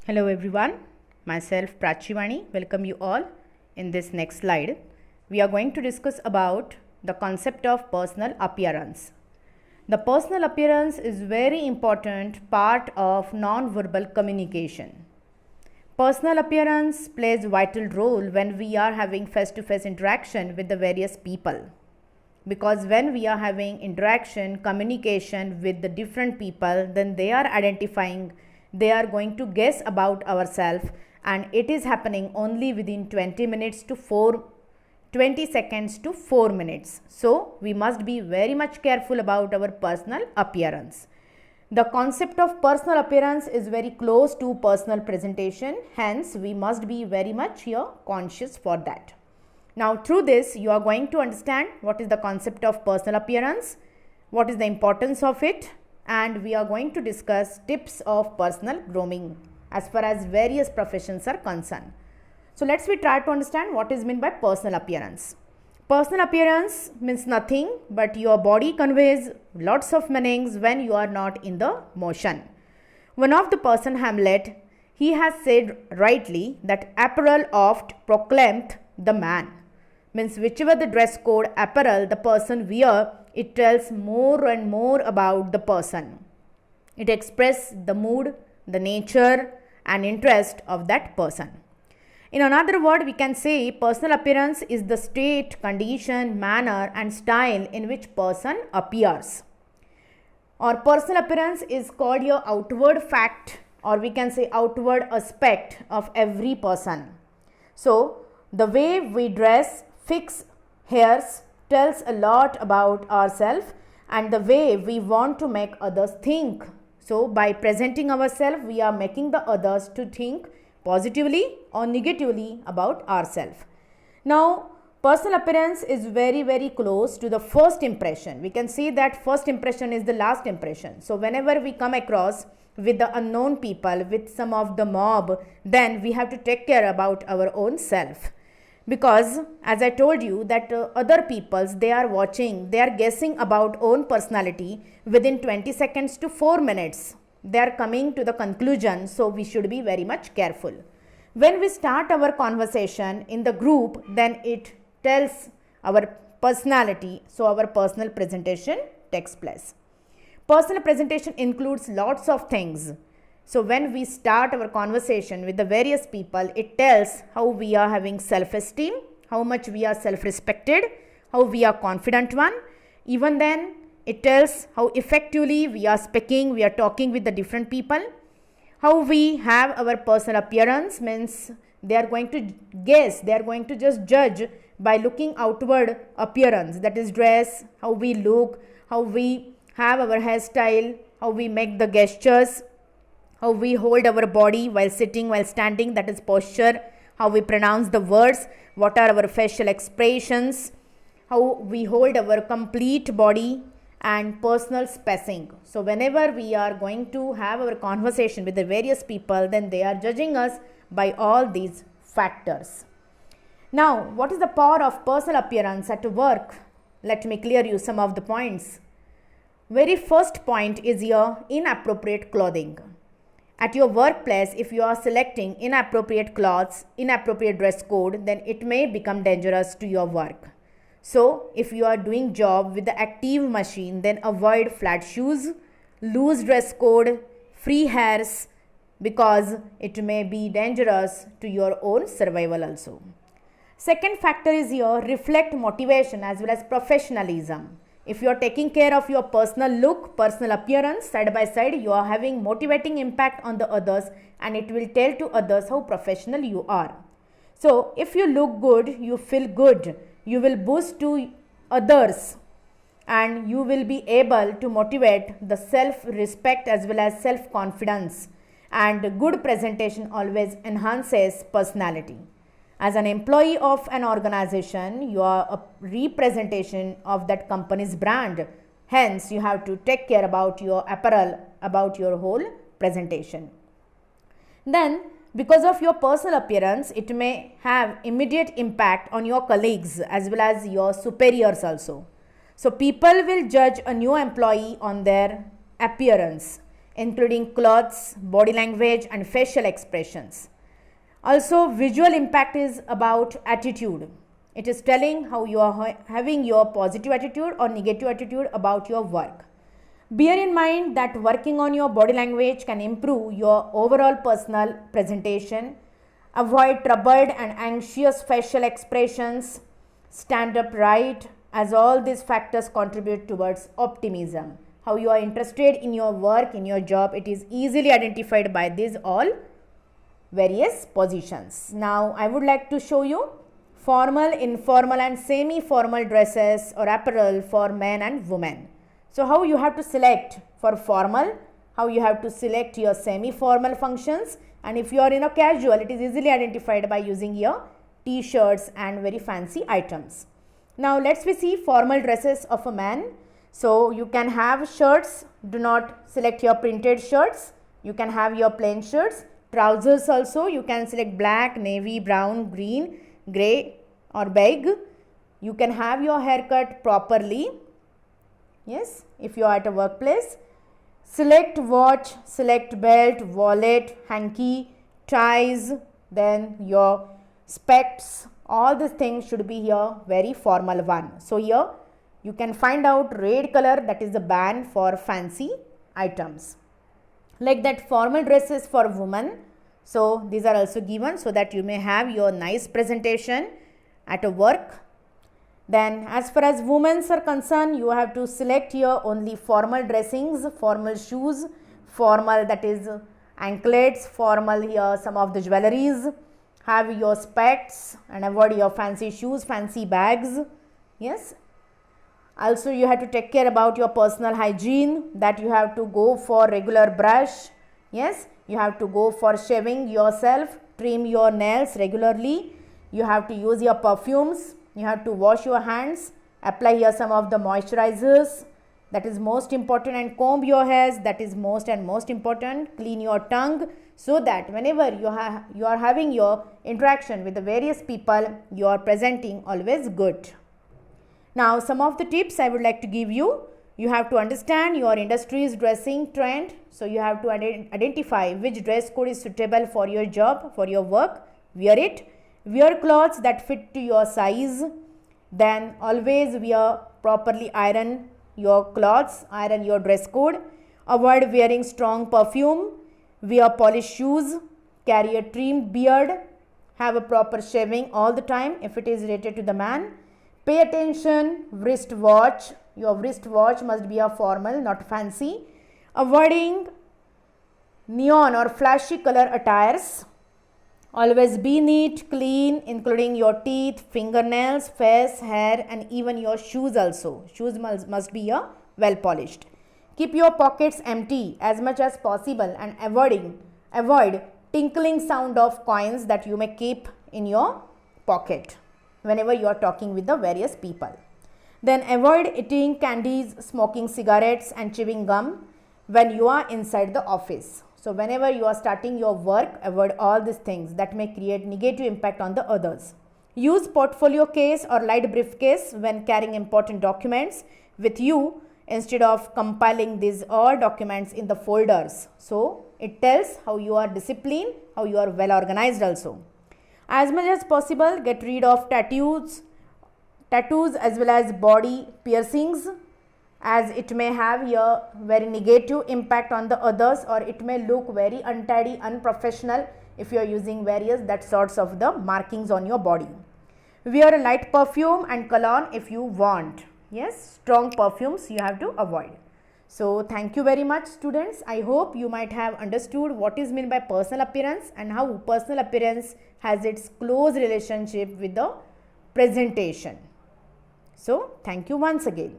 Hello everyone, myself Prachivani, welcome you all. In this next slide, we are going to discuss about the concept of personal appearance. The personal appearance is very important part of non-verbal communication. Personal appearance plays vital role when we are having face-to-face interaction with the various people. Because when we are having interaction, communication with the different people, then they are identifying, they are going to guess about ourselves, and it is happening only within 20 seconds to 4 minutes. So we must be very much careful about our personal appearance. The concept of personal appearance is very close to personal presentation, hence we must be very much here conscious for that. Now through this you are going to understand what is the concept of personal appearance, what is the importance of it, and we are going to discuss tips of personal grooming as far as various professions are concerned. So let's try to understand what is meant by personal appearance. Personal appearance means nothing but your body conveys lots of meanings when you are not in the motion. One of the person Hamlet, he has said rightly that apparel oft proclaimeth the man. Means whichever the dress code apparel the person wear, it tells more and more about the person. It expresses the mood, the nature and interest of that person. In another word, we can say personal appearance is the state, condition, manner and style in which person appears. Or personal appearance is called your outward fact, or we can say outward aspect of every person. So the way we dress, fix hairs tells a lot about ourselves and the way we want to make others think. So by presenting ourselves, we are making the others to think positively or negatively about ourselves. Now personal appearance is very close to the first impression. We can see that first impression is the last impression. So whenever we come across with the unknown people, with some of the mob, then we have to take care about our own self. Because as I told you that other peoples, they are watching, they are guessing about own personality within 20 seconds to 4 minutes. They are coming to the conclusion, so we should be very much careful. When we start our conversation in the group, then it tells our personality, so our personal presentation takes place. Personal presentation includes lots of things. So when we start our conversation with the various people, it tells how we are having self-esteem, how much we are self-respected, how we are confident one. Even then, it tells how effectively we are speaking, we are talking with the different people. How we have our personal appearance means they are going to guess, they are going to just judge by looking outward appearance, that is dress, how we look, how we have our hairstyle, how we make the gestures, how we hold our body while sitting, while standing, that is posture, how we pronounce the words, what are our facial expressions, how we hold our complete body and personal spacing. So whenever we are going to have our conversation with the various people, then they are judging us by all these factors. Now, what is the power of personal appearance at work? Let me clear you some of the points. Very first point is your inappropriate clothing. At your workplace, if you are selecting inappropriate clothes, inappropriate dress code, then it may become dangerous to your work. So if you are doing job with the active machine, then avoid flat shoes, loose dress code, free hairs, because it may be dangerous to your own survival also. Second factor is your reflect motivation as well as professionalism. If you are taking care of your personal look, personal appearance, side by side, you are having motivating impact on the others and it will tell to others how professional you are. So if you look good, you feel good, you will boost to others and you will be able to motivate the self-respect as well as self-confidence, and good presentation always enhances personality. As an employee of an organization, you are a representation of that company's brand. Hence, you have to take care about your apparel, about your whole presentation. Then, because of your personal appearance, it may have immediate impact on your colleagues as well as your superiors also. So people will judge a new employee on their appearance. including clothes, body language and facial expressions. Also, visual impact is about attitude. It is telling how you are having your positive attitude or negative attitude about your work. Bear in mind that working on your body language can improve your overall personal presentation. Avoid troubled and anxious facial expressions. Stand upright, as all these factors contribute towards optimism. How you are interested in your work, in your job, it is easily identified by these all various positions. Now, I would like to show you formal, informal and semi-formal dresses or apparel for men and women. So, how you have to select for formal, how you have to select your semi-formal functions, and if you are in a casual, it is easily identified by using your t-shirts and very fancy items. Now, let's see formal dresses of a man. So, you can have shirts, do not select your printed shirts, you can have your plain shirts. Trousers also, you can select black, navy, brown, green, grey or beige. You can have your haircut properly. Yes, if you are at a workplace. Select watch, select belt, wallet, hanky, ties, then your specs. All these things should be here very formal one. So, here you can find out red color, that is the band for fancy items. Like that, formal dresses for women. So, these are also given so that you may have your nice presentation at a work. Then, as far as women are concerned, you have to select here only formal dressings, formal shoes, formal, that is anklets, formal here some of the jewelries. Have your specs and avoid your fancy shoes, fancy bags. Yes. Also, you have to take care about your personal hygiene, that you have to go for regular brush. Yes, you have to go for shaving yourself, trim your nails regularly. You have to use your perfumes. You have to wash your hands, apply here some of the moisturizers, that is most important, and comb your hairs, that is most important. Clean your tongue, so that whenever you are having your interaction with the various people, you are presenting always good. Now, some of the tips I would like to give you. You have to understand your industry's dressing trend. So, you have to identify which dress code is suitable for your job, for your work. Wear it. Wear clothes that fit to your size. Then always wear properly, iron your clothes, iron your dress code. Avoid wearing strong perfume. Wear polished shoes. Carry a trimmed beard. Have a proper shaving all the time if it is related to the man. Pay attention, wrist watch. Your wrist watch must be a formal, not fancy. Avoiding neon or flashy color attires. Always be neat, clean, including your teeth, fingernails, face, hair and even your shoes also. Shoes must be well polished. Keep your pockets empty as much as possible and avoid tinkling sound of coins that you may keep in your pocket whenever you are talking with the various people. Then avoid eating candies, smoking cigarettes and chewing gum when you are inside the office. So, whenever you are starting your work, avoid all these things that may create negative impact on the others. Use portfolio case or light briefcase when carrying important documents with you instead of compiling these all documents in the folders. So, it tells how you are disciplined, how you are well organized also. As much as possible, get rid of tattoos as well as body piercings, as it may have here very negative impact on the others, or it may look very untidy, unprofessional if you are using various that sorts of the markings on your body. Wear a light perfume and cologne if you want. Yes, strong perfumes you have to avoid. So, thank you very much students. I hope you might have understood what is meant by personal appearance and how personal appearance has its close relationship with the presentation. So, thank you once again.